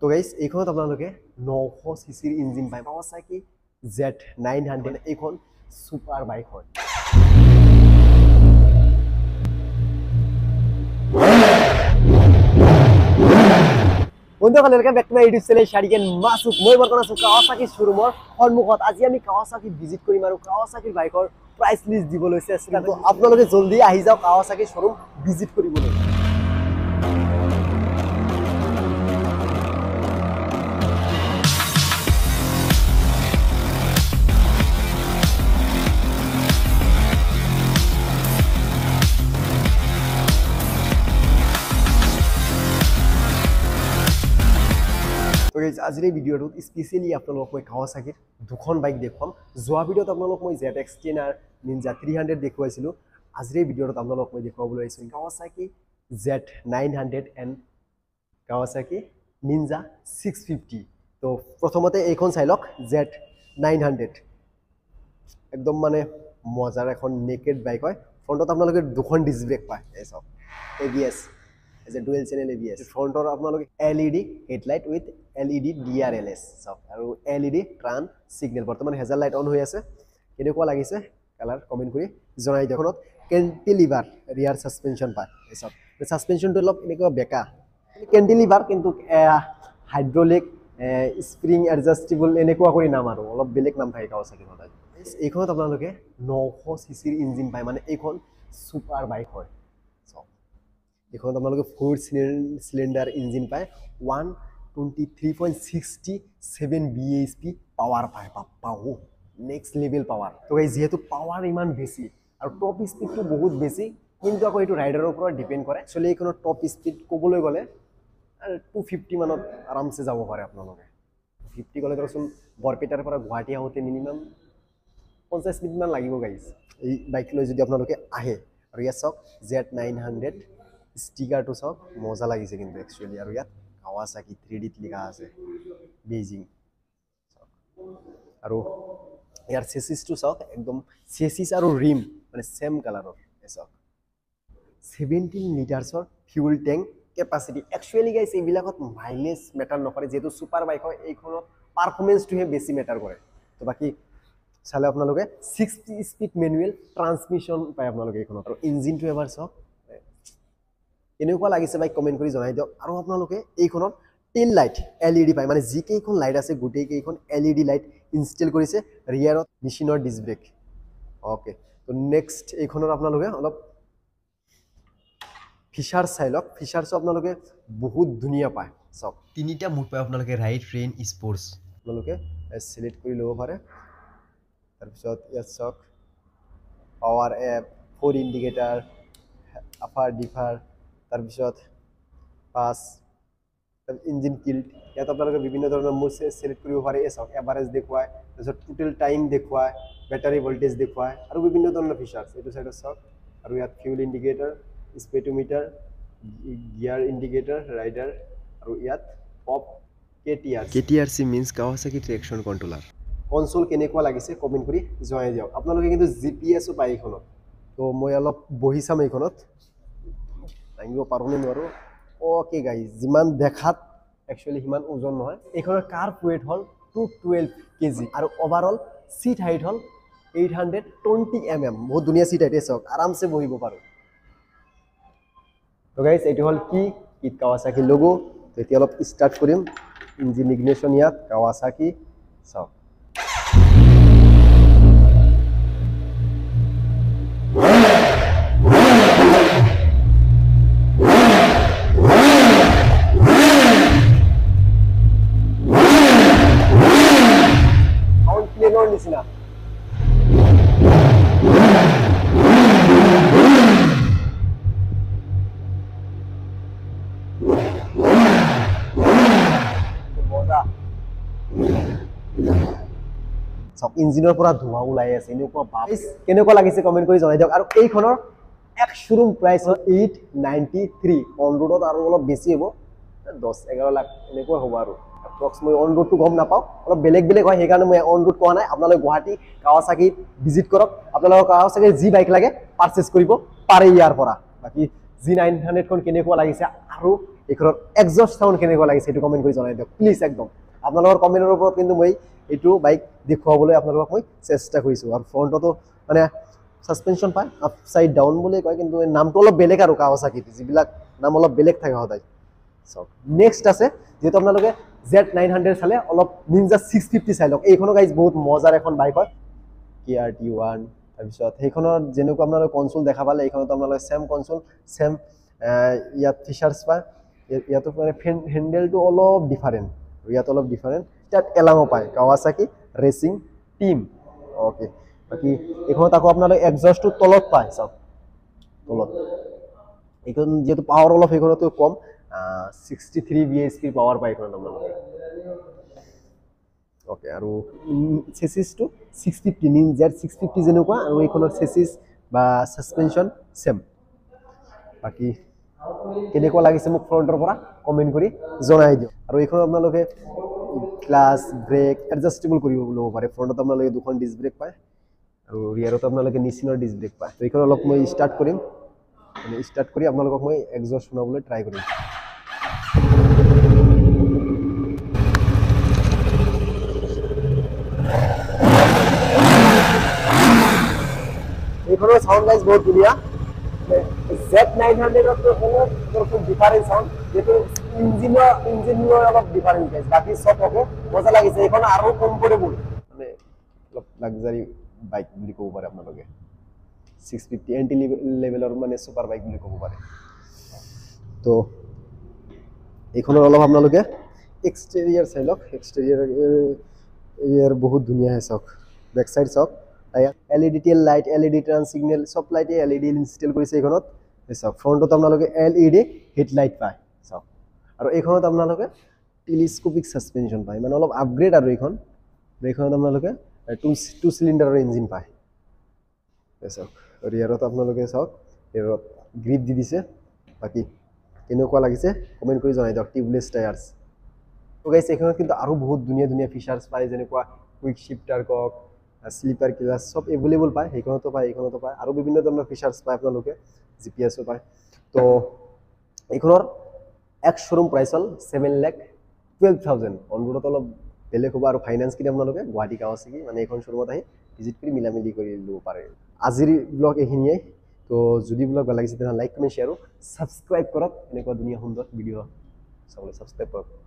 তো গাইস এইখনত আপোনালোকে 900 সিসিৰ ইঞ্জিন পায় কাৱাসাকি Z900 এইখন সুপাৰ বাইক হয় বন্ধুসকল welcome back to my YouTube channel শাৰিকেন মাসুক মই বৰ্তমান আছো কাৱাসাকি শ্বৰুমৰ সন্মুখত আজি আমি কাৱাসাকি ভিজিট কৰিম আৰু কাৱাসাকিৰ বাইকৰ প্ৰাইস লিষ্ট দিবলৈ চেষ্টা কৰিম আপোনালোকে জলদি আহি যাওক কাৱাসাকি শ্বৰুম ভিজিট কৰিবলৈ আজিৰ এই ভিডিঅ'টোত স্পেচিয়ালি আপোনালোকক মই কাৱাসাকিৰ দুখন বাইক দেখুৱাম যোৱা ভিডিঅ'ত আপোনালোকক মই ZX10 আৰু Ninja 300 দেখুৱাইছিলোঁ আজিৰ এই ভিডিঅ'টোত আপোনালোকক মই দেখুৱাবলৈ আহিছোঁ কাৱাসাকি Z900 এণ্ড কাৱাসাকি Ninja 650 তো প্ৰথমতে এইখন চাই লওক Z900 একদম মানে মজাৰ এখন নেকেড বাইক হয় ফ্ৰণ্টত আপোনালোকে দুখন ডিস্ক ব্ৰেক পায় এই চাওক ABS as a dual channel ABS front or আপোনালোকে LED headlight with LED DRLS সব আৰু LED ট্ৰান সিগন্যাল বৰ্তমান হেজাল লাইট অন হৈ আছে কেনেকুৱা লাগিছে কালাৰ কমেন্ট কৰি জনাই দিয়ক কেন্টিলিভাৰ ৰিয়াৰ সাসপেনশন পায় এই সব সাসপেনশনটো অলপ এনেকুৱা বেকা কেন্টিলিভাৰ কিন্তু হাইড্ৰলিক স্প্ৰিং এডজাস্টেবল এনেকুৱা কৰি নাম আৰু অলপ বেলেগ নাম থাকে কাৱাসাকি হদায় এইখনত আপোনালোকে 900 সিসিৰ ইঞ্জিন পায় মানে এইখন সুপাৰ বাইক হয় এখন আপোনালোকে 4 সিলিন্ডার ইঞ্জিন পায় 123.67 bhp পাওয়ার পায় পাও নেক্সট লেভেল পাওয়ার তো গাইস যেহেতু পাওয়ার ইমান বেশি আৰু টপ স্পিডটো বহুত বেশি কিন্তু আকৌ এটো ৰাইডাৰৰ ওপৰত ডিপেন্ড কৰে একচুয়ালি এইখনৰ টপ স্পিড ক'বলৈ গলে 250 মানত আৰামছে যাব পাৰে আপোনালোকে 50 গলে ধৰচোন বৰপেটাৰ পৰা গুৱাহাটী আহোতে মিনিমাম 50 মিনিট মান লাগিব গাইস এই বাইক লৈ যদি আপোনালোকে আহে আৰু ইয়াত চাওক Z900 স্টিকাৰ তো সব মজা লাগিছে কিন্তু একচুয়ালি আৰু ইয়াত কাৱাসাকি 3D লিখা আছে বেজিং আৰু ইয়াৰ চেসিস তো সব একদম চেসিস আৰু ৰিম মানে সেম কালাৰৰ এসব 17 লিটাৰছৰ fuel tank capacity actually guys এই বিলাকত মাইলেজ মেটাৰ নকৰে যেটো সুপাৰ বাইক হয় এইখনত পাৰফৰম্যান্সটোহে বেছি মেটাৰ কৰে তো বাকি চালে আপোনালোকে 60 স্পিড ম্যানুৱেল ট্ৰান্সমিশন পায় আপোনালোকে এইখনত আৰু ইঞ্জিনটো এবাৰ সব এনেকুৱা লাগিছে ভাই কমেন্ট কৰি জনাই দিয়ক আৰু আপোনালোকে এইখনত টেল লাইট LED পায় মানে যি কেইখন লাইট আছে গুটেই কেইখন LED লাইট ইনষ্টল কৰিছে ৰিয়াৰত মেচিনৰ ডিস্ক ব্ৰেক ওকে তো নেক্সট এইখনৰ আপোনালোকে অলপ ফিচাৰ চাই লওক ফিচাৰছ আপোনালোকে বহুত ধুনীয়া পায় সব তিনিটা মুড পায় আপোনালোকে ৰাইট ৰেইন স্পৰ্টছ আপোনালোকে সিলেক্ট কৰি ল'ব পাৰে তাৰপিছত ইয়াত চাওক পাৱাৰ এপ 4 ইন্ডিকেটৰ আপাৰ ডিফাৰ তাৰপিছত পাস ইঞ্জিন কিল্ড ইয়াত আপোনালোকে বিভিন্ন ধৰণৰ মোড সিলেক্ট কৰিব পাৰে এই চাওক এভাৰেজ দেখুৱায় তাৰপিছত টোটাল টাইম দেখুৱায় বেটাৰী ভোল্টেজ দেখুৱায় আৰু বিভিন্ন ধৰণৰ ফিচাৰ্ছ এইটো সাইডত চাওক আৰু ইয়াত fuel indicator speedometer gear indicator rider আৰু ইয়াত পপ KTRC means Kawasaki traction controller console কেনেকুৱা লাগিছে কমেন্ট কৰি জনাই দিয়ক আপোনালোকে কিন্তু GPS ও পায় এইখনত তো মই অলপ বহি চাম এইখনত দাঙিব পাৰোনে নোৱাৰো ওকে গাইজ যিমান দেখাত একচুয়ালি হিমান ওজন নহয় এইখনৰ কাৰ্ব ওয়েট হল 212 কেজি আৰু ওভাৰঅল সিট হাইট হল 820 mm বহুত ধুনীয়া সিট হাইট আছে আৰামছে বহিব পাৰো তো গাইজ এটো হল কি কাৱাসাকি লোগো এতিয়া অলপ স্টাৰ্ট কৰিম ইঞ্জিন ইগনিশন ইয়াত কাৱাসাকি চাওক নিচিনা সব ইঞ্জিনৰ পৰা ধোঁৱা ওলাই আছে এনেকুৱা বাইস কেনেকুৱা লাগিছে কমেন্ট কৰি জনাই দিয়ক আৰু এইখনৰ এক শোৰুম প্ৰাইস 893 অন ৰোডত আৰু অলপ বেছি হ'ব 10-11 লাখ এনেকুৱা হ'ব আৰু approximately on road to গম নাপাও অলপ বেলেগ বেলেগ হয় হেকাৰণে মই on road কোৱা নাই আপোনালোক গুৱাহাটী কাৱাসাকি ভিজিট কৰক আপোনালোক কাৱাসাকি জি বাইক লাগে পাৰচেজ কৰিব পাৰে ইয়াৰ পৰা বাকি G900 খন কেনেকুৱা লাগিছে আৰু এইখনৰ এক্সজষ্ট সাউণ্ড কেনেকুৱা লাগিছে এইটো কমেণ্ট কৰি জনাই দিয়ক প্লিজ একদম আপোনালোকৰ কমেণ্টৰ ওপৰত কিন্তু মই এইটো বাইক দেখুৱাবলৈ আপোনালোকক মই চেষ্টা কৰিছোঁ আৰু ফ্ৰণ্টতো মানে সাসপেনশন পায় আপসাইড ডাউন বুলি কয় কিন্তু এই নামটো অলপ বেলেগ আৰু কাৱাসাকি যিবিলাক নাম অলপ বেলেগ থাকে সদায় সব নেক্সট আছে যেহেতু আপোনালোকে Z900 চালে অলপ নিনজা 650 চাই লওক এইখনো গাইজ বহুত মজাৰ এখন বাইক হয় KRT1 তাৰপিছত সেইখনৰ যেনেকুৱা আপোনালোকে কনসোল দেখা পালে এইখনত আপোনালোকে সেম কনসোল সেম ইয়াত ফিচাৰ্ছ পায় ইয়াতো মানে হেন্ডেলটো অলপ ডিফাৰেণ্ট ইয়াত অলপ ডিফাৰেণ্ট ইয়াত এলামো পায় কাৱাসাকি ৰেচিং টিম ওকে বাকি এইখনত আকৌ আপোনালোকে এক্সজষ্টটো তলত পায় চাওক তলত এইখন যেহেতু পাৱাৰ অলপ সেইখনতো কম 63 bhp পাৱাৰ পায় এইখনত আপোনালোকে ওকে আৰু চেসিসটো 650 নিন Z650 যেনেকুৱা আৰু এইখনৰ চেসিস বা সাসপেনশন সেম বাকি কেনেকুৱা লাগিছে মোক ফ্ৰণ্টৰ পৰা কমেন্ট কৰি জনাই দিও আৰু এইখন আপোনালোকে ক্লাছ ব্ৰেক এডজাস্টেবল কৰিব ল'ব পাৰে ফ্ৰণ্টত আপোনালোকে দুখন ডিস্ক ব্ৰেক পায় আৰু ৰিয়াৰত আপোনালোকে নিচিনৰ ডিস্ক ব্ৰেক পায় তো এইখন অলপ মই ষ্টাৰ্ট কৰিম মানে ষ্টাৰ্ট কৰি আপোনালোকক মই এক্সজষ্ট শুনাবলৈ ট্ৰাই কৰিম এইখনৰ সাউন্ড গাইজ বহুত ধুনীয়া Z900 তো অলপ ডিফাৰেন্ট সাউন্ড যেটো ইঞ্জিনৰ অলপ ডিফাৰেন্ট গাইজ বাকি সব ওকে মজা লাগিছে এইখন আৰু কমফৰ্টেবল মানে অলপ লাক্সাৰি বাইক বুলি ক'ব পাৰে আপোনালোকে 650 এন্টি লেভেলৰ মানে সুপাৰ বাইক বুলি ক'ব পাৰে তো এইখনৰ অলপ আপোনালোকে এক্সটেৰিয়ৰ চাই লওক এক্সটেৰিয়ৰ বহুত ধুনীয়া আছে চাওক বেক সাইড চাওক LED টেল লাইট LED টাৰ্ন সিগনেল সব লাইটে LED ইনষ্টল কৰিছে এইখনত চাওক ফ্ৰণ্টত আপোনালোকে LED হেডলাইট পায় চাওক আৰু এইখনত আপোনালোকে টেলিস্কোপিক সাসপেনশন পায় মানে অলপ আপগ্ৰেড আৰু এইখনত আপোনালোকে টু সিলিন্ডাৰৰ ইঞ্জিন পায় চাওক ৰিয়াৰত আপোনালোকে চাওক ৰিয়াৰত গ্ৰিপ দি দিছে বাকি কেনেকুৱা লাগিছে কমেন্ট কৰি জনাই দিয়ক টিউবলেছ টায়াৰ্স তো গাইস এইখনত কিন্তু আৰু বহুত ধুনীয়া ধুনীয়া ফিচাৰ্ছ পায় যেনেকুৱা কুইক শিফটাৰ কক স্লিপাৰ ক্লাছ সব এভেইলেবল পায় এইখনতো পায় আৰু বিভিন্ন ধৰণৰ ফিচাৰ্ছ পায় আপোনালোকে জিপিএছও পায় তো এইখনৰ এক শোৰুম প্ৰাইচ হ'ল 7,12,000 অনৰোডত অলপ বেলেগ হ'ব আৰু ফাইনেন্স কিনে আপোনালোকে গুৱাহাটী কাৱাসাকি মানে এইখন শোৰুমত আহি ভিজিট কৰি মিলামিলি কৰি ল'ব পাৰে আজিৰ ব্লগ এইখিনিয়ে তো যদি ব্লগ ভাল লাগিছে তেনে লাইক কমেণ্ট শ্বেয়াৰ আৰু সাবস্ক্ৰাইব কৰক এনেকুৱা ধুনীয়া সুন্দৰ ভিডিঅ' চাবলৈ সাবস্ক্ৰাইব কৰক